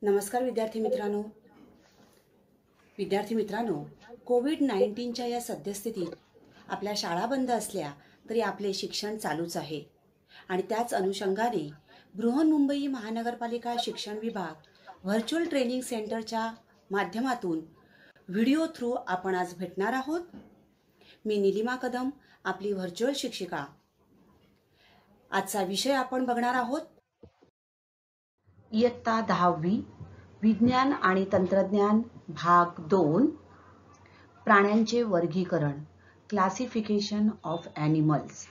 नमस्कार विद्यार्थी मित्रांनो, कोविड-19च्या या सद्यस्थितीत आपल्या शाळा बंद असल्या तरी आपले शिक्षण चालूच आहे आणि त्याच अनुषंगाने बृहन्मुंबई महानगरपालिका शिक्षण विभाग व्हर्च्युअल ट्रेनिंग सेंटरच्या माध्यमातून व्हिडिओ थ्रू आपण आज भेटणार आहोत। मी निलिमा कदम, आपली व्हर्च्युअल शिक्षिका। आजचा विषय आपण बघणार आहोत इयत्ता 10वी विज्ञान आणि तंत्रज्ञान भाग 2 प्राण्यांचे वर्गीकरण, क्लासिफिकेशन ऑफ ॲनिमल्स।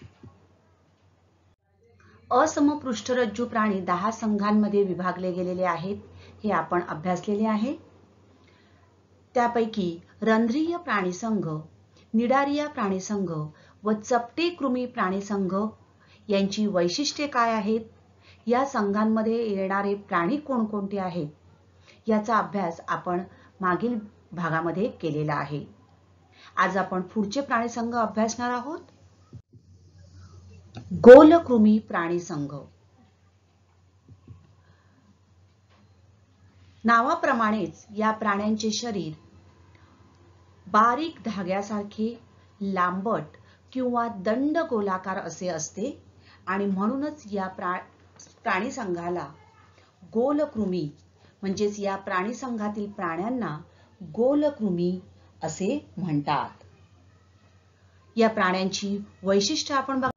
असमपृष्ठरज्जू प्राणी 10 संघांमध्ये विभागले गेलेले आहेत, हे आपण अभ्यासलेले आहे। त्यापैकी रंध्रीय प्राणीसंघ, निडारिया प्राणीसंघ व चपटे कृमी प्राणीसंघ यांची वैशिष्ट्ये काय आहेत, या संघांमध्ये येणारे प्राणी कोणकोणते आहेत, याचा अभ्यास आपण मागील भागामध्ये केलेला आहे। आज आपण पुढचे प्राणीसंघ अभ्यासणार आहोत। गोलकृमी प्राणीसंघ। नावाप्रमाणेच या प्राण्यांचे शरीर बारीक धाग्यासारखे लांबट किंवा दंडगोलाकार असे असते आणि म्हणूनच या प्राणीसंघाला गोलकृमी म्हणजेच या प्राणीसंघातील प्राण्यांना गोलकृमी असे म्हणतात। या प्राण्यांची वैशिष्ट्ये आपण बघ।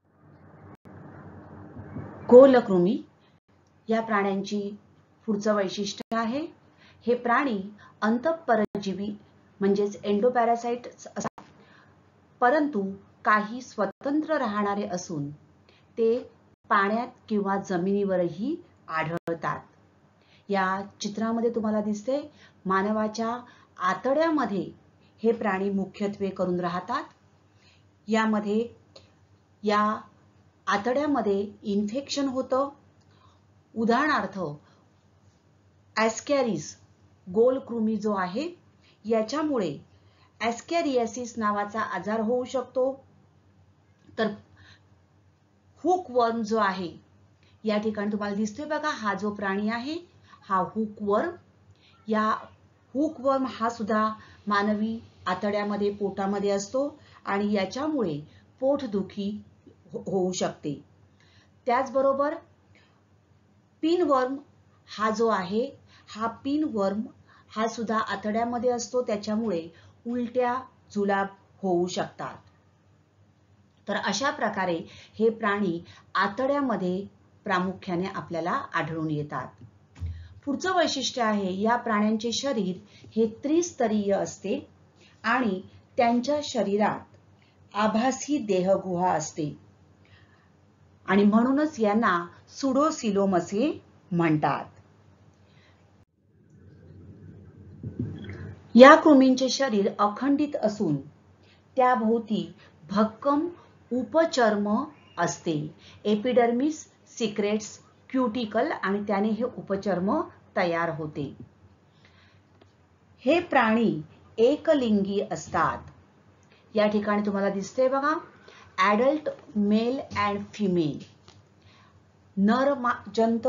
गोलकृमी या प्राण्यांची पुढचं वैशिष्ट्य आहे, हे प्राणी अंतःपरजीवी म्हणजेच एंडोपॅरासाइट्स असतात, परंतु काही स्वतंत्र राहणारे असून ते पाण्यात किंवा जमिनीवरही आढळतात। या चित्रामध्ये तुम्हाला दिसते मानवाच्या आतड्यामध्ये हे प्राणी मुख्यत्वे करून राहतात। यामध्ये या आतड्यामध्ये इन्फेक्शन होतं। उदाहरणार्थ ॲस्कॅरिस गोलकृमी जो आहे याच्यामुळे ॲस्कॅरियासिस नावाचा आजार होऊ शकतो। तर हुकवर्म जो आहे, या ठिकाणी तुम्हाला दिसतोय बघा, हा जो प्राणी आहे हा हुकवर्म। या हुकवर्म हा सुद्धा मानवी आतड्यामध्ये पोटामध्ये असतो आणि याच्यामुळे पोटदुखी होऊ शकते। त्याचबरोबर पिनवर्म हा जो आहे, हा पिनवर्म हा सुद्धा आतड्यामध्ये असतो, त्याच्यामुळे उलट्या जुलाब होऊ शकतात। तर अशा प्रकारे हे प्राणी आतड्यामध्ये प्रामुख्याने आपल्याला आढळून येतात। पुढचं वैशिष्ट्य आहे, या प्राण्यांचे शरीर हे त्रिस्तरीय असते आणि त्यांच्या शरीरात आभासी देहगुहा असते आणि म्हणूनच यांना सुडोसिलोम असे म्हणतात। या कृमींचे शरीर अखंडित असून त्याभोवती भक्कम उपचर्म असते, एपिडर्मिस सिक्रेट्स क्युटिकल, आणि त्याने हे उपचर्म तयार होते। हे प्राणी एकलिंगी असतात। या ठिकाणी तुम्हाला दिसते बघा, ॲडल्ट मेल अँड फिमेल, नर जंत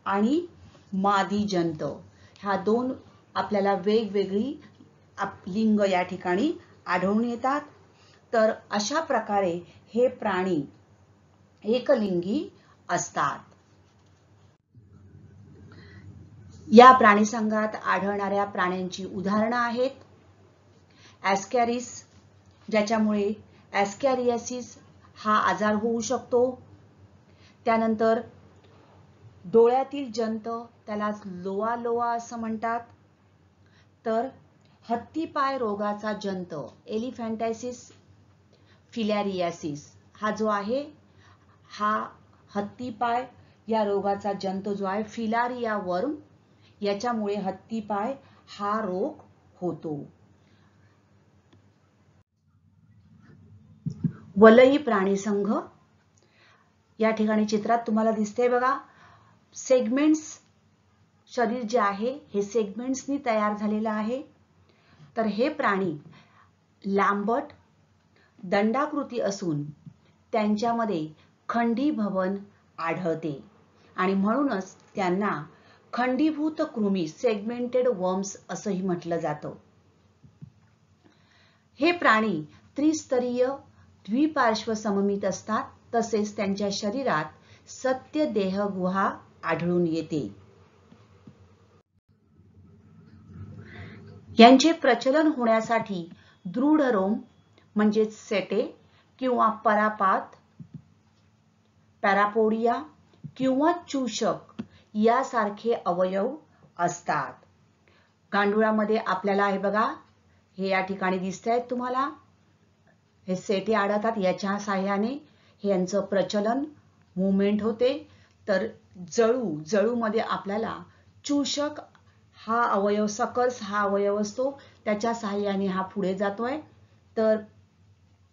आणि मादी जंत, ह्या दोन आपल्याला वेगवेगळी लिंग या ठिकाणी आढळून येतात। तर अशा प्रकारे हे प्राणी एकलिंगी असतात। या प्राणीसंघात आढळणाऱ्या प्राण्यांची उदाहरणं आहेत ॲस्कॅरिस, ज्याच्यामुळे ॲस्कॅरियासिस हा आजार होऊ शकतो। त्यानंतर डोळ्यातील जंत, त्याला लोआ लोआ असं म्हणतात। तर हत्तीपाय रोगाचा जंत एलिफॅन्टायसिस फिलॅरियासिस हा जो आहे, हा हत्तीपाय या रोगाचा जंत जो आहे, फिलारिया वर्म, याच्यामुळे हत्तीपाय हा रोग होतो। वलई प्राणीसंघ। या ठिकाणी चित्रात तुम्हाला दिसते बघा, सेगमेंट्स शरीर जे आहे हे सेगमेंट्सनी तयार झालेलं आहे। तर हे प्राणी लांबट दंडाकृती असून त्यांच्यामध्ये खंडीभवन आढळते आणि म्हणूनच त्यांना खंडीभूत कृमी सेगमेंटेड वर्म्स असंही म्हटलं जातं. हे प्राणी त्रिस्तरीय द्विपार्श्व सममित असतात. तसेच त्यांच्या शरीरात सत्य देहगुहा आढळून येते. यांचे प्रचलन होण्यासाठी दृढ रोम म्हणजे सेटे किंवा परापात, पॅरापोडिया किंवा चूषक यासारखे अवयव असतात. गांडुळामध्ये आपल्याला हे बघा, हे या ठिकाणी दिसत आहेत तुम्हाला, हे सेटे आढळतात. याच्या साहाय्याने यांचं प्रचलन मुवमेंट होते. तर जळूमध्ये आपल्याला चूषक हा अवयव, सकल्स हा अवयव असतो, त्याच्या साहाय्याने हा पुढे जातोय. तर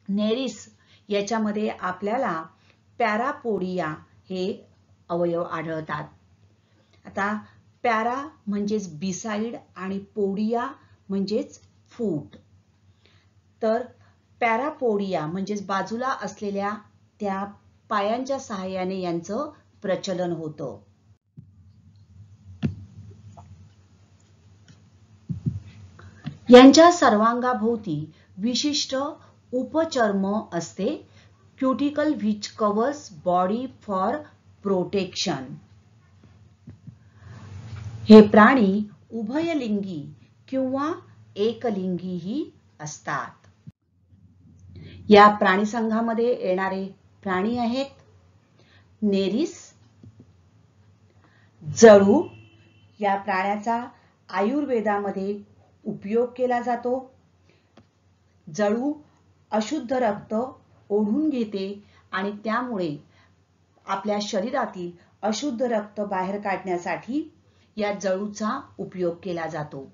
नेरिस याच्यामध्ये आपल्याला पॅरापोडिया हे अवयव आढळतात. आता पॅरा म्हणजेच बिसाइड आणि पोडिया म्हणजेच फूट. तर पॅरापोडिया म्हणजेच बाजूला असलेल्या त्या पायांच्या सहाय्याने यांचं प्रचलन होतं. यांच्या सर्वांगाभोवती विशिष्ट उपचर्म असते, cuticle which covers body for protection. हे प्राणी उभयलिंगी किंवा एकलिंगीही असतात. या प्राणी संघामध्ये येणारे प्राणी आहेत नेरिस. जळू या प्राण्याचा आयुर्वेदामध्ये उपयोग केला जातो. जळू अशुद्ध रक्त ओढून घेते आणि त्यामुळे आपल्या शरीरातील अशुद्ध रक्त बाहेर काढण्यासाठी या जळूचा उपयोग केला जातो.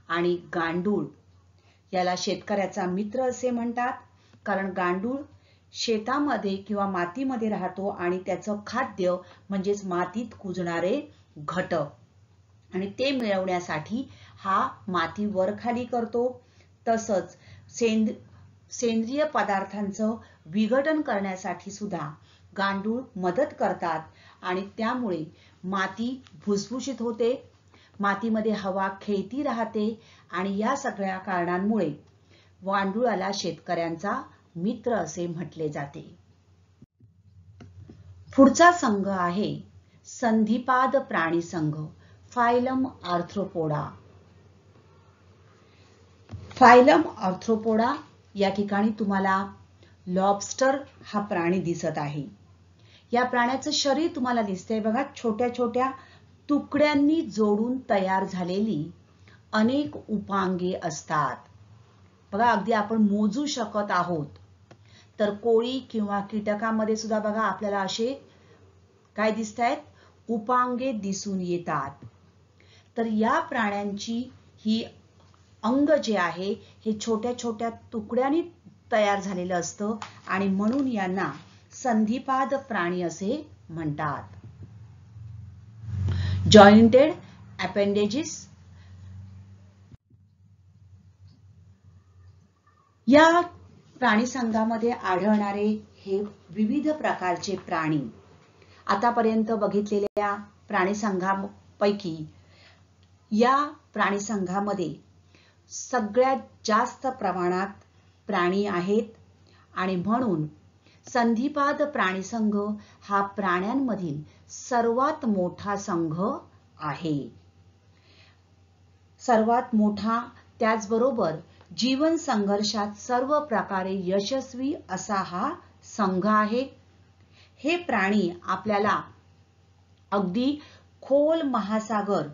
आणि गांडूळ याला शेतकऱ्याचा मित्र असे म्हणतात, कारण गांडूळ शेतामध्ये किंवा मातीमध्ये राहतो आणि त्याचं खाद्य म्हणजेच मातीत कुजणारे घटक आणि ते मिळवण्यासाठी हा माती वर खाली करतो. तसंच सेंद्रिय पदार्थांचं विघटन करण्यासाठी सुद्धा गांडूळ मदत करतात आणि त्यामुळे माती भुसभुशीत होते, मातीमध्ये हवा खेळती राहते आणि या सगळ्या कारणांमुळे गांडुळाला शेतकऱ्यांचा मित्र असे म्हटले जाते. पुढचा संघ आहे संधिपाद प्राणी संघ, फायलम आर्थ्रोपोडा. फायलम आर्थ्रोपोडा या ठिकाणी तुम्हाला लॉबस्टर हा प्राणी दिसत आहे. या प्राण्याचं शरीर तुम्हाला दिसतंय बघा, छोट्या छोट्या तुकड्यांनी जोडून तयार झालेली अनेक उपांगे असतात. बघा, अगदी आपण मोजू शकत आहोत. तर कोळी किंवा कीटकामध्ये सुद्धा बघा आपल्याला असे काय दिसतायत, उपांगे दिसून येतात. तर या प्राण्यांची ही अंग जे आहे हे छोट्या छोट्या तुकड्यांनी तयार झालेलं असतं आणि म्हणून यांना संधिपाद प्राणी असे म्हणतात. Jointed appendages. या प्राणी संघामध्ये आढळणारे हे विविध प्रकारचे प्राणी, आतापर्यंत बघितलेल्या प्राणी संघापैकी या प्राणी संघामध्ये सगळ्यात जास्त प्रमाणात प्राणी आहेत आणि म्हणून संधिपाद प्राणी संघ हा प्राण्यांमधील सर्वात मोठा संघ आहे. सर्वात मोठा, त्याचबरोबर जीवन संघर्षात सर्व प्रकारे यशस्वी असा हा संघ आहे. हे प्राणी आपल्याला अगदी खोल महासागर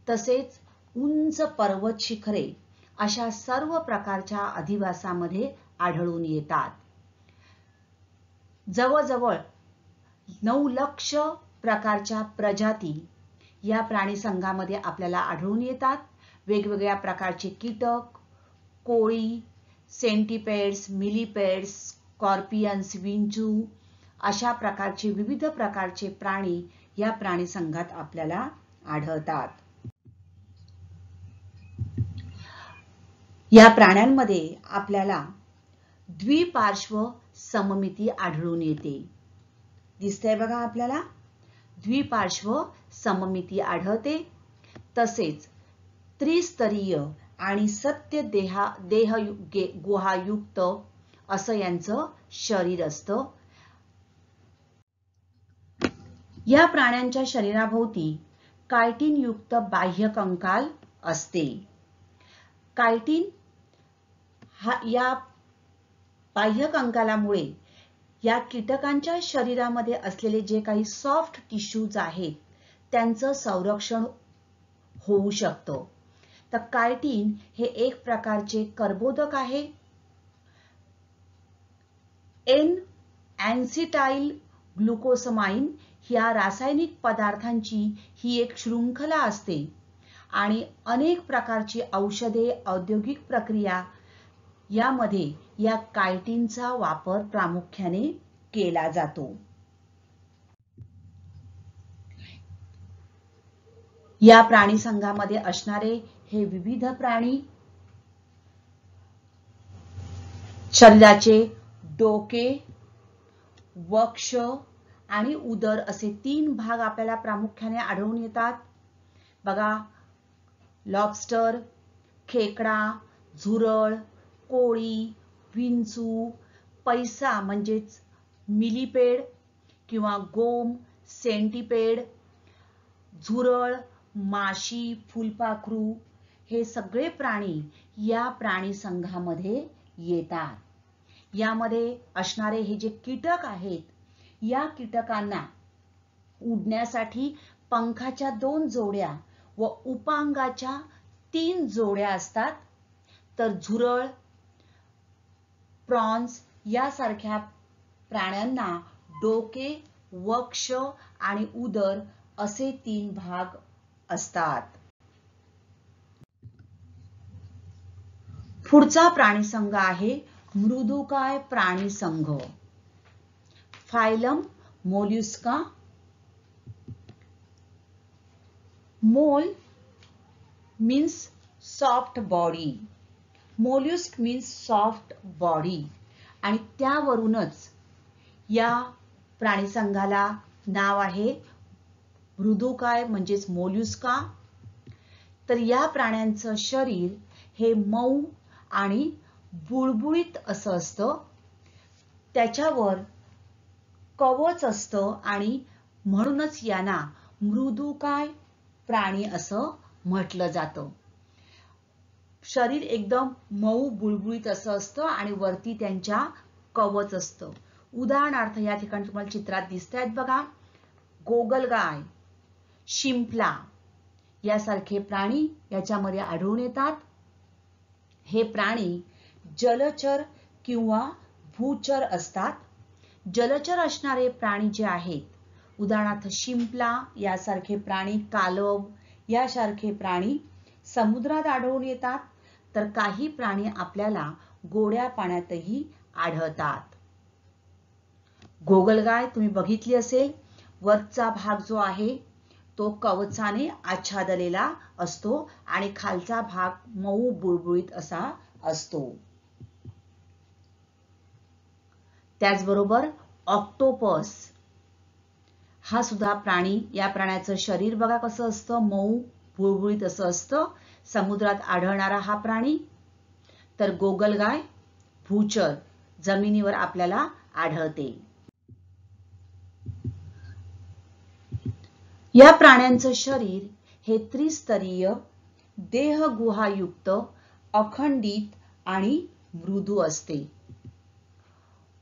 तसेच उंच पर्वत शिखरे अशा सर्व प्रकारच्या अधिवासामध्ये आढळून येतात. जवळजवळ 9 लाख प्रकारच्या प्रजाती या प्राणी संघामध्ये आपल्याला आढळून येतात. वेगवेगळ्या प्रकारचे कीटक, कोळी, सेंटिपेड्स, मिलीपेड्स, स्कॉर्पियन्स, विंचू अशा प्रकारचे विविध प्रकारचे प्राणी या प्राणी संघात आपल्याला आढळतात. या प्राण्यांमध्ये आपल्याला द्विपार्श्व सममिती आढळून येते. दिसतंय बघा आपल्याला, द्विपार्श्व सममिती आढळते. तसेच त्रिस्तरीय आणि सत्य देह गुहायुक्त असं यांचं शरीर असतं. या प्राण्यांच्या शरीराभोवती कायटिन युक्त बाह्य कंकाल असते. कायटिन या बाह्य कंकालामुळे या कीटकांच्या शरीरामध्ये असलेले जे काही सॉफ्ट टिश्यूज आहेत त्यांचं संरक्षण होऊ शकतं. तर कायटिन हे एक प्रकारचे कर्बोदक आहे. एसिटाइल ग्लुकोसमाइन या रासायनिक पदार्थांची ही एक शृंखला असते आणि अनेक प्रकारची औषधे, औद्योगिक प्रक्रिया यामध्ये या कायटिनचा वापर प्रामुख्याने केला जातो. या प्राणी संघामध्ये असणारे हे विविध प्राणी शरीराचे डोके, वक्ष आणि उदर असे 3 भाग आपल्याला प्रामुख्याने आढळून येतात. बघा, लॉबस्टर, खेकडा, झुरळ, कोळी, विंचू, पैसा म्हणजेच मिलीपेड किंवा गोम, सेंटीपेड, झुरळ, माशी, फुलपाखरू हे सगळे प्राणी या प्राणी संघामध्ये येतात. यामध्ये असणारे हे जे कीटक आहेत, या कीटकांना उडण्यासाठी पंखाच्या 2 जोड्या व उपांगाच्या 3 जोड्या असतात. तर झुरळ, प्रॉन्स यासारख्या प्राण्यांना डोके, वक्ष आणि उदर असे 3 भाग असतात. पुढचा प्राणी संघ आहे मृदुकाय प्राणी संघ. फायलम मोल्युस्का. मोल means soft body. मोल्युस्क means soft body आणि त्यावरूनच या प्राणी संघाला नाव आहे मृदुकाय म्हणजेच मोल्युस्का. तर या प्राण्यांचं शरीर हे मऊ आणि बुळबुळीत असं असतं. त्याच्यावर कवच असतं आणि म्हणूनच यांना मृदुकाय प्राणी असं म्हटलं जातं. शरीर एकदम मऊ बुळबुळीत असं असतं आणि वरती त्यांच्या कवच असतं. उदाहरणार्थ या ठिकाणी तुम्हाला चित्रात दिसतायत बघा, गोगलगाय, शिंपला यासारखे प्राणी याच्यामध्ये आढळून येतात. हे प्राणी जलचर किंवा भूचर असतात. जलचर असणारे प्राणी जे आहेत, उदाहरणार्थ शिंपला यासारखे प्राणी, कालव यासारखे प्राणी समुद्रात आढळून येतात. तर काही प्राणी आपल्याला गोड्या पाण्यातही आढळतात. गोगलगाय तुम्ही बघितली असेल, वरचा भाग जो आहे तो कवचाने आच्छादलेला असतो आणि खालचा भाग मऊ बुळबुळीत असा असतो. त्याचबरोबर ऑक्टोपस हा सुद्धा प्राणी, या प्राण्याचं शरीर बघा कसं असतं, मऊ बुळबुळीत असं असतं. समुद्रात आढळणारा हा प्राणी. तर गोगलगाय भूचर, जमिनीवर आपल्याला आढळते. या प्राण्यांचं शरीर हे त्रिस्तरीय, देहगुहायुक्त, अखंडित आणि मृदू असते.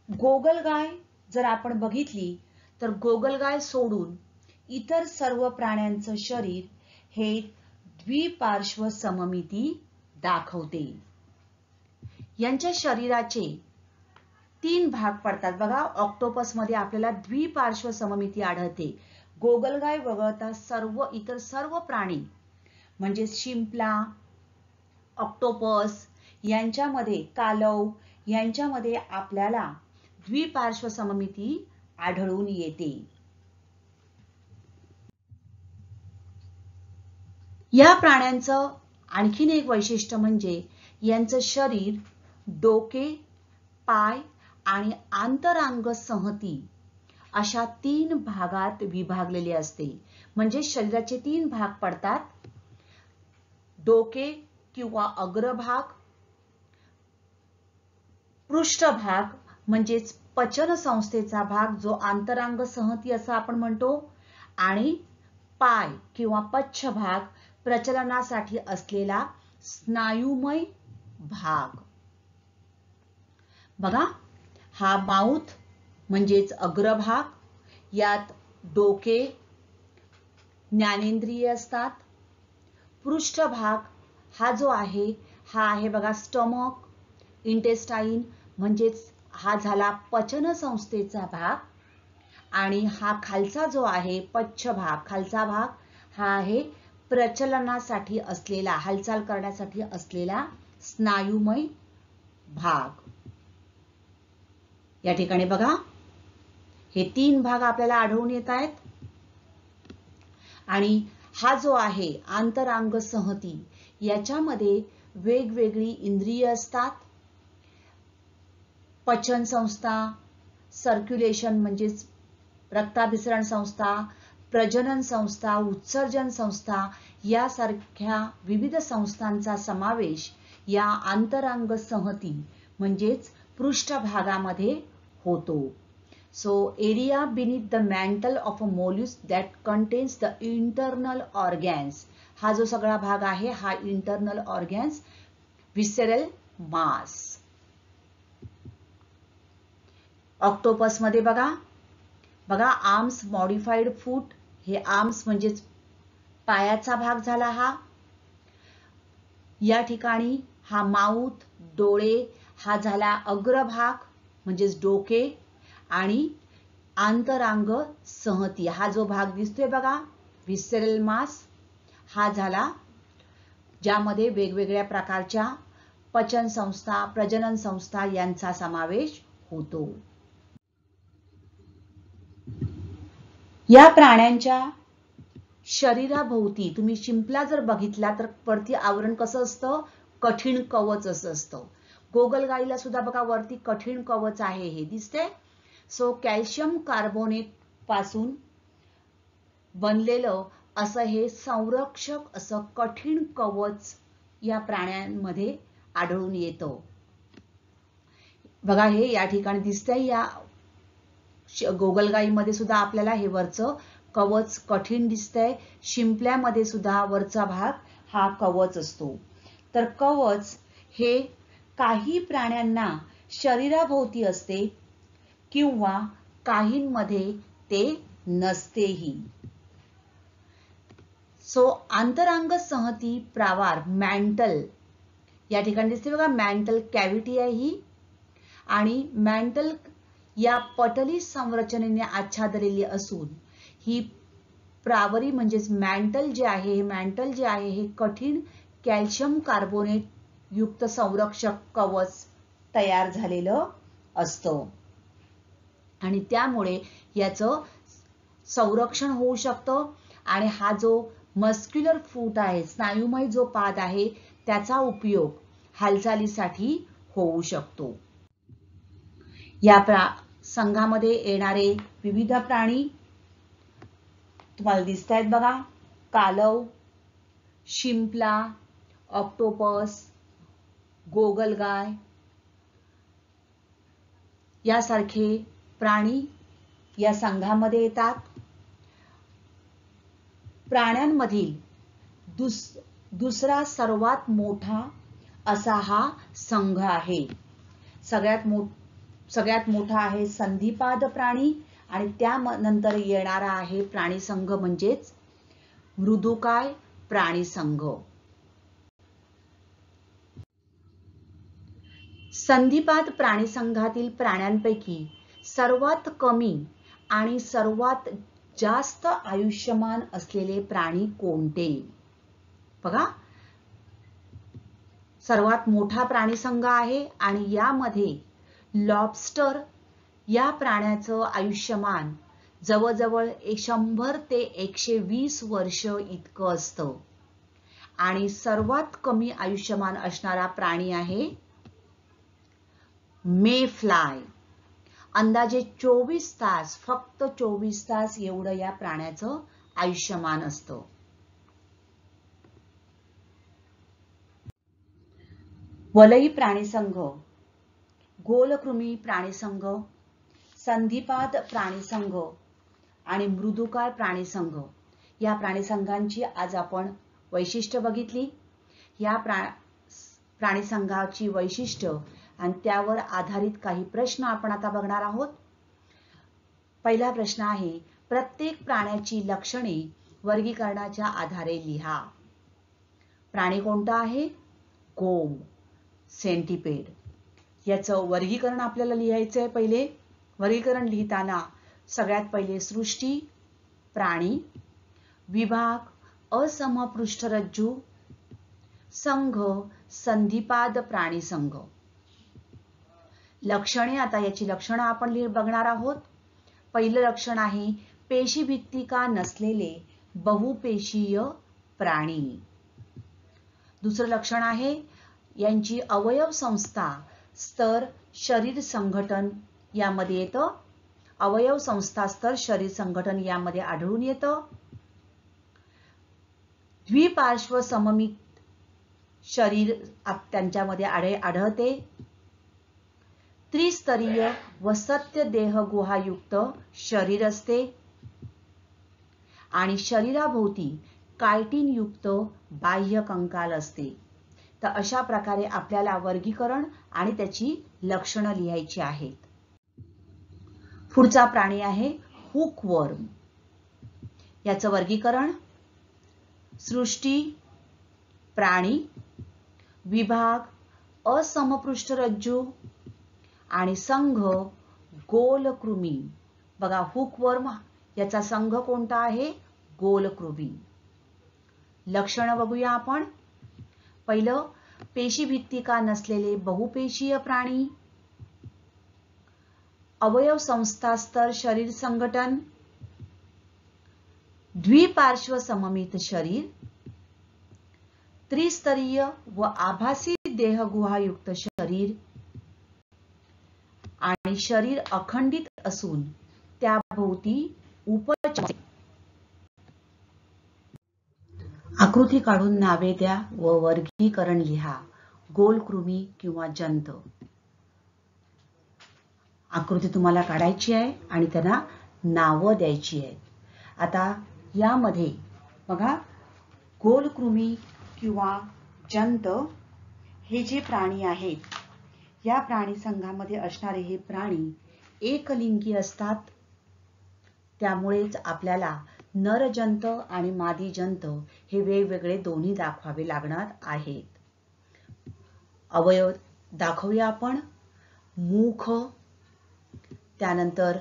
गोगलगाय जर आपण बघितली तर गोगलगाय सोडून इतर सर्व प्राण्यांचं शरीर हे द्विपार्श्व सममिती दाखवते. यांच्या शरीराचे 3 भाग पडतात बघा. ऑक्टोपस मध्ये आपल्याला द्विपार्श्व सममिती आढळते. गोगलगाय वगळता इतर सर्व प्राणी म्हणजे शिंपला, ऑक्टोपस यांच्यामध्ये, कालव यांच्यामध्ये आपल्याला द्विपार्श्व सममिती आढळून येते. या प्राण्यांचं आणखीन एक वैशिष्ट्य म्हणजे यांचं शरीर डोके, पाय आणि आंतरांग संहती अशा 3 भागात विभागलेले असते. म्हणजे शरीराचे 3 भाग पडतात. डोके किंवा अग्रभाग, पृष्ठभाग म्हणजेच पचन संस्थेचा भाग जो आंतरांग संहती असं आपण म्हणतो, आणि पाय किंवा पच्छभाग प्रचलनासाठी असलेला स्नायुमय भाग. बघा, हा माउथ म्हणजेच अग्रभाग, यात डोके, ज्ञानेंद्रिय असतात. पृष्ठभाग हा जो आहे हा आहे बघा स्टमक, इंटेस्टाईन म्हणजेच हा झाला पचन संस्थेचा भाग. आणि हा खालचा जो आहे पच्छभाग, खालचा भाग हा आहे प्रचलनासाठी असलेला, हालचाल करण्यासाठी असलेला स्नायुमय भाग. या ठिकाणी बघा हे 3 भाग आपल्याला आढळून येत आहेत. आणि हा जो आहे आंतरांग संहती, याच्यामध्ये वेगवेगळी इंद्रिय असतात. पचन संस्था, सर्क्युलेशन म्हणजेच रक्ताभिसरण संस्था, प्रजनन संस्था, उत्सर्जन संस्था यासारख्या विविध संस्थांचा समावेश या आंतरांग संहती म्हणजेच पृष्ठभागामध्ये होतो. So area beneath the mantle of a mollusk that contains the internal organs. हा जो सगळा भाग आहे हा internal organs, visceral mass. Octopus मध्ये बघा आर्म्स मॉडिफाईड फूट, हे आर्म्स म्हणजेच पायाचा भाग झाला हा. या ठिकाणी हा माउथ, डोळे हा झाला अग्रभाग म्हणजेच डोके. आणि आंतरांग संहती हा जो भाग दिसतोय बघा व्हिस्सेरल मास, हा झाला ज्यामध्ये वेगवेगळ्या प्रकारच्या पचन संस्था, प्रजनन संस्था यांचा समावेश होतो. या प्राण्यांच्या शरीराभोवती तुम्ही शिंपला जर बघितला तर वरती आवरण कसं असतं, कठीण कवच असतं. गोगलगाईला सुद्धा बघा वरती कठीण कवच आहे, हे दिसते. सो कॅल्शियम कार्बोनेट पासून बनलेलं असं हे संरक्षक असं कठीण कवच या प्राण्यांमध्ये आढळून येतं. बघा हे या ठिकाणी दिसतंय, या गोगलगाईमध्ये सुद्धा आपल्याला हे वरचं कवच कठीण दिसतंय. शिंपल्यामध्ये सुद्धा वरचा भाग हा कवच असतो. तर कवच हे काही प्राण्यांना शरीराभोवती असते किंवा काहींमध्ये ते नसतेही. सो आंतरांग संहती प्रावार मॅन्टल या ठिकाणी दिसते बघा, मॅन्टल कॅव्हिटी आहे ही. आणि मॅन्टल या पटली संरचनेने आच्छादलेली असून ही प्रावरी म्हणजेच मॅन्टल जे आहे हे कठीण कॅल्शियम कार्बोनेट युक्त संरक्षक कवच तयार झालेलं असतं. आणि त्यामुळे याचं संरक्षण होऊ शकतं. आणि हा जो मस्क्युलर फूट आहे, स्नायुमय जो पाद आहे, त्याचा उपयोग हालचालीसाठी होऊ शकतो. या संघामध्ये येणारे विविध प्राणी तुम्हाला दिसत आहेत बघा, कालव, शिंपला, ऑक्टोपस, गोगलगाय यासारखे प्राणी या संघामध्ये येतात. प्राण्यांमधील दुसरा सर्वात मोठा असा हा संघ आहे. सगळ्यात मोठा आहे संधिपाद प्राणी आणि त्यानंतर येणारा आहे प्राणी संघ म्हणजेच मृदुकाय प्राणी संघ. संधिपाद प्राणी संघातील प्राण्यांपैकी सर्वात कमी आणि सर्वात जास्त आयुष्यमान असलेले प्राणी कोणते? बघा, सर्वात मोठा प्राणी संघ आहे आणि यामध्ये लॉबस्टर या प्राण्याचं आयुष्यमान जवळजवळ 100 ते 120 वर्ष इतकं असतं. आणि सर्वात कमी आयुष्यमान असणारा प्राणी आहे मेफ्लाय. अंदाजे 24 तास, फक्त 24 तास एवढं या प्राण्याचं आयुष्यमान असतं. वलयी प्राणीसंघ, गोलकृमी प्राणीसंघ, संधिपाद प्राणीसंघ आणि मृदुकाय प्राणीसंघ या प्राणीसंघांची आज आपण वैशिष्ट्य बघितली. या प्राणीसंघाची वैशिष्ट्य आणि त्यावर आधारित काही प्रश्न आपण आता बघणार आहोत. पहिला प्रश्न आहे, प्रत्येक प्राण्याची लक्षणे वर्गीकरणाच्या आधारे लिहा. प्राणी कोणता आहे? गोम, सेंटीपेड. याचं वर्गीकरण आपल्याला लिहायचं आहे. पहिले वर्गीकरण लिहिताना सगळ्यात पहिले सृष्टी, प्राणी, विभाग, असमपृष्ठरज्जू, संघ, संधिपाद प्राणीसंघ. लक्षणे, आता याची लक्षणं आपण बघणार आहोत. पहिलं लक्षण आहे पेशीभित्तिका नसलेले बहुपेशीय प्राणी. दुसरं लक्षण आहे यांची अवयव संस्था, स्तर, शरीर संघटन यामध्ये येतं. अवयव संस्था, स्तर, शरीर संघटन यामध्ये आढळून येतं. द्विपार्श्व सममित शरीर त्यांच्यामध्ये आढळते. त्रिस्तरीय व सत्य देह गुहायुक्त शरीर असते आणि शरीराभोवती कायटिन युक्त बाह्य कंकाल असते. तर अशा प्रकारे आपल्याला वर्गीकरण आणि त्याची लक्षणं लिहायची आहेत. पुढचा प्राणी आहे हुकवर्म. याचं वर्गीकरण सृष्टी, प्राणी, विभाग, असमपृष्ठरज्जू आणि संघ, गोलकृमी. बघा, हुकवर्म याचा संघ कोणता आहे? गोलकृमी. लक्षणं बघूया आपण. पहिलं, पेशीभित्तिका नसलेले बहुपेशीय प्राणी, अवयव संस्था, स्तर, शरीर संघटन, द्विपार्श्व सममित शरीर, त्रिस्तरीय व आभासी देहगुहायुक्त शरीर आणि शरीर अखंडित असून त्याभोवती उपचमचे. आकृती काढून नावे द्या व वर्गीकरण लिहा. गोलकृमी किंवा जंत. आकृती तुम्हाला काढायची आहे आणि त्यांना नावं द्यायची आहेत. आता यामध्ये बघा, गोलकृमी किंवा जंत हे जे प्राणी आहेत, या प्राणी संघामध्ये असणारे हे प्राणी एकलिंगी असतात. त्यामुळेच आपल्याला नरजंत आणि मादी जंत हे वेगवेगळे दोन्ही दाखवावे लागणार आहेत. अवयव दाखवूया आपण. मुख, त्यानंतर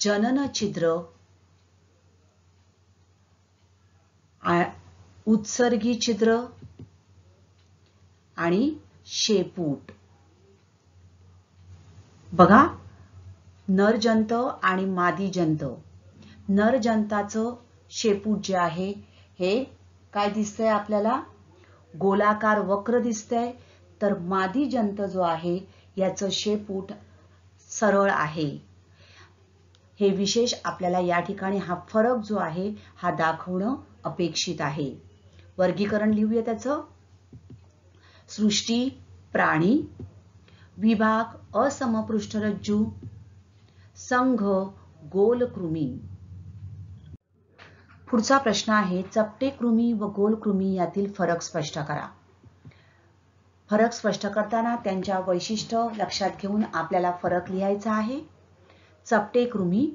जनन छिद्र, उत्सर्गी छिद्र आणि शेपूट. बघा, नरजंत आणि मादी जंत. नरजंताचं शेपूट जे आहे हे काय दिसतंय आपल्याला? गोलाकार वक्र दिसतंय. तर मादी जंत जो आहे याचं शेपूट सरळ आहे. हे विशेष आपल्याला या ठिकाणी हा फरक जो आहे हा दाखवणं अपेक्षित आहे. वर्गीकरण लिहूया त्याचं. सृष्टी, प्राणी, विभाग, असमपृष्ठरज्जू, संघ, गोलकृमी. पुढचा प्रश्न आहे, चपटे कृमी व गोलकृमी यातील फरक स्पष्ट करा. फरक स्पष्ट करताना त्यांच्या वैशिष्ट्य लक्षात घेऊन आपल्याला फरक लिहायचा आहे. चपटे कृमी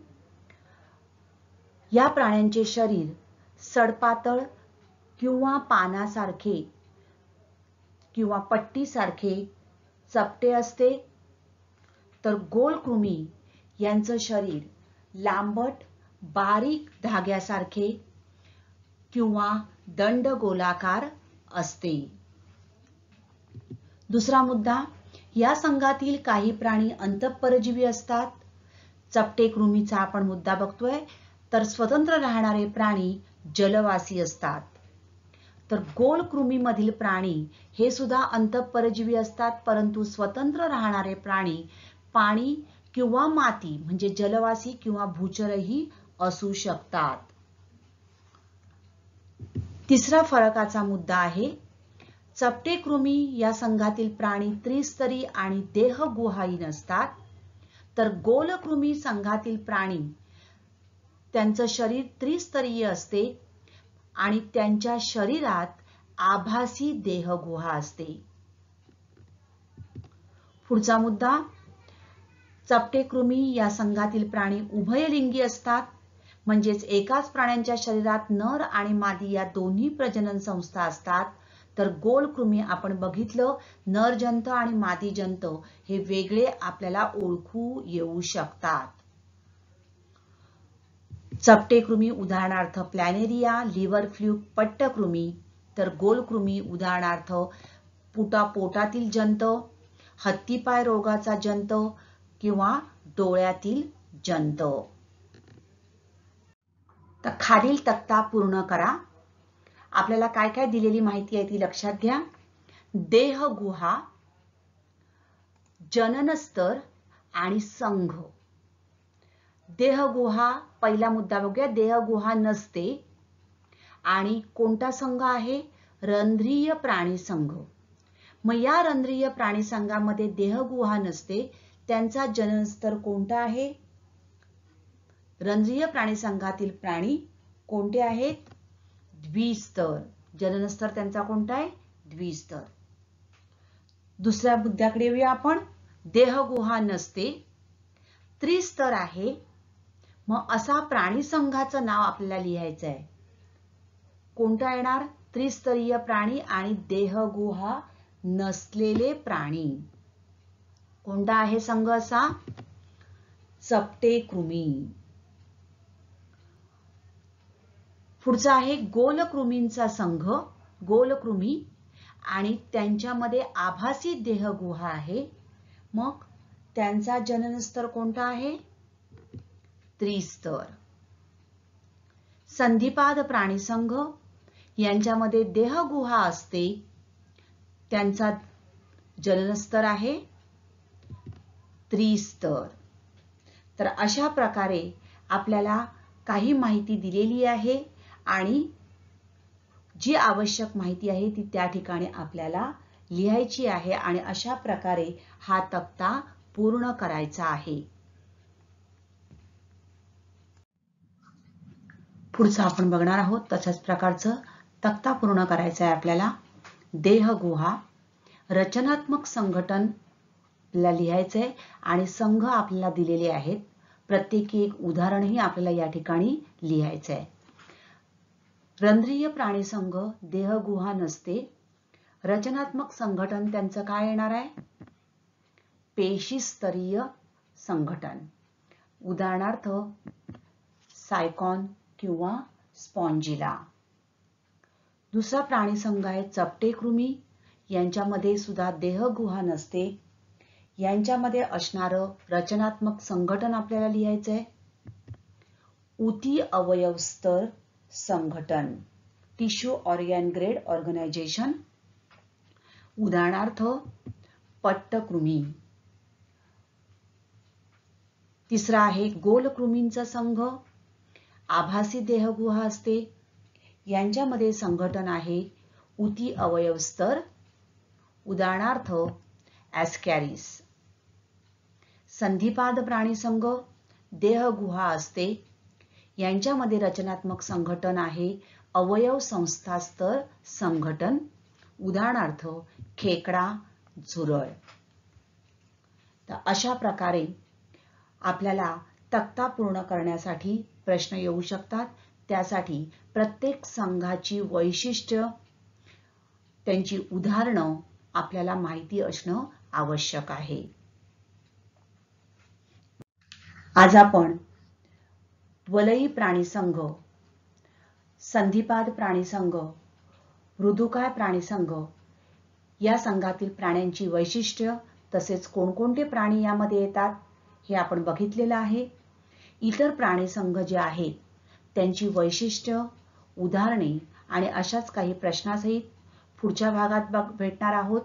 या प्राण्यांचे शरीर सडपातळ किंवा पानासारखे किंवा पट्टीसारखे चपटे असते. तर गोलकृमी यांचं शरीर लांबट, बारीक धाग्यासारखे किंवा दंडगोलाकार असते. दुसरा मुद्दा, या संघातील काही प्राणी अंतःपरजीवी असतात. चपटे कृमीचा आपण मुद्दा बघतोय. तर स्वतंत्र राहणारे प्राणी जलवासी असतात. तर गोलकृमीमधील प्राणी हे सुद्धा अंतःपरजीवी असतात, परंतु स्वतंत्र राहणारे प्राणी पाणी किंवा माती म्हणजे जलवासी किंवा भूचरही असू शकतात. तिसरा फरकाचा मुद्दा आहे, चपटे कृमी या संघातील प्राणी त्रिस्तरी आणि देहगुहाही नसतात, तर गोलकृमी संघातील प्राणी त्यांचं शरीर त्रिस्तरीय असते आणि त्यांच्या शरीरात आभासी देहगुहा असते. पुढचा मुद्दा, चपटे कृमी या संघातील प्राणी उभयलिंगी असतात, म्हणजेच एकाच प्राण्यांच्या शरीरात नर आणि मादी या दोन्ही प्रजनन संस्था असतात, तर गोलकृमी आपण बघितलं नरजंत आणि मादी जंत हे वेगळे आपल्याला ओळखू येऊ शकतात. चपटे कृमी उदाहरणार्थ प्लॅनेरिया, लिव्हर फ्लूक, पट्टकृमी, तर गोलकृमी उदाहरणार्थ पोटातील जंत, हत्तीपाय रोगाचा जंत किंवा डोळ्यातील जंत. तर खालील तक्ता पूर्ण करा. आपल्याला काय काय दिलेली माहिती आहे ती लक्षात घ्या. देहगुहा, जननस्तर आणि संघ. देहगुहा पहिला मुद्दा बघूया. देहगुहा नसते आणि कोणता संघ आहे? रंध्रीय प्राणी संघ. मग या रंध्रीय प्राणी संघामध्ये देहगुहा नसते, त्यांचा जननस्तर कोणता आहे? रंध्रीय प्राणी संघातील प्राणी कोणते आहेत? द्विस्तर. जननस्तर त्यांचा कोणता आहे? द्विस्तर. दुसऱ्या मुद्द्याकडे येऊया आपण. देहगुहा नसते, त्रिस्तर आहे. मग असा प्राणी संघाचं नाव आपल्याला लिहायचं आहे. कोणता येणार? त्रिस्तरीय प्राणी आणि देहगुहा नसलेले प्राणी. कोणता आहे संघ असा? चपटे कृमी. पुढचा आहे गोलकृमींचा संघ. गोलकृमी आणि त्यांच्यामध्ये आभासी देहगुहा आहे. मग त्यांचा जननस्तर कोणता आहे? त्रिस्तर. संधिपाद प्राणी संघ, यांच्यामध्ये देहगुहा असते, त्यांचा जननस्तर आहे त्रिस्तर. तर अशा प्रकारे आपल्याला काही माहिती दिलेली आहे आणि जी आवश्यक माहिती आहे ती त्या ठिकाणी आपल्याला लिहायची आहे आणि अशा प्रकारे हा तक्ता पूर्ण करायचा आहे. पुढचं आपण बघणार आहोत. तशाच प्रकारचं तक्ता पूर्ण करायचा आहे आपल्याला. देहगुहा, रचनात्मक संघटन लिहायचं आहे आणि संघ आपल्याला दिलेले आहेत. प्रत्येकी एक उदाहरणही आपल्याला या ठिकाणी लिहायचं आहे. रंध्रीय प्राणी संघ, देहगुहा नसते. रचनात्मक संघटन त्यांचं काय येणार आहे? पेशीस्तरीय संघटन. उदाहरणार्थ सायकॉन किंवा स्पॉन्जिला. दुसरा प्राणी संघ आहे चपटे कृमी. यांच्यामध्ये सुद्धा देहगुहा नसते. यांच्यामध्ये असणारं रचनात्मक संघटन आपल्याला लिहायचं आहे. उती अवयव स्तर संघटन, टिश्यू ऑर्गन ग्रेड ऑर्गनायझेशन. उदाहरणार्थ पट्टकृमी. तिसरा आहे गोलकृमींचा संघ. आभासी देहगुहा असते. यांच्यामध्ये संघटन आहे उती अवयव स्तर. उदाहरणार्थ ॲस्कॅरिस. संधिपाद प्राणी संघ, देहगुहा असते. यांच्यामध्ये रचनात्मक संघटन आहे अवयव संस्था स्तर संघटन. उदाहरणार्थ खेकडा, झुरळ. तर अशा प्रकारे आपल्याला तक्ता पूर्ण करण्यासाठी प्रश्न येऊ शकतात. त्यासाठी प्रत्येक संघाची वैशिष्ट्य, त्यांची उदाहरणं आपल्याला माहिती असणं आवश्यक आहे. आज आपण वलयी प्राणी संघ, संधिपाद प्राणी संघ, मृदुकाय प्राणी संघ या संघातील प्राण्यांची वैशिष्ट्य तसेच कोणकोणते प्राणी यामध्ये येतात हे आपण बघितलेलं आहे. इतर प्राणी संघ जे आहेत त्यांची वैशिष्ट्य, उदाहरणे आणि अशाच काही प्रश्नासहित पुढच्या भागात भेटणार आहोत.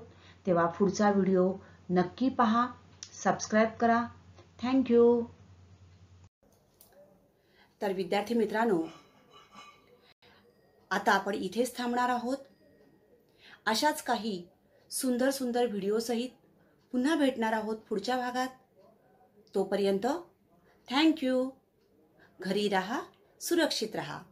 तेव्हा पुढचा व्हिडिओ नक्की पहा, सबस्क्राईब करा. थँक्यू. तर विद्यार्थी मित्रांनो, आता आपण इथेच थांबणार आहोत. अशाच काही सुंदर सुंदर व्हिडिओसहित पुन्हा भेटणार आहोत पुढच्या भागात. तोपर्यंत थँक्यू. घरी राहा, सुरक्षित राहा.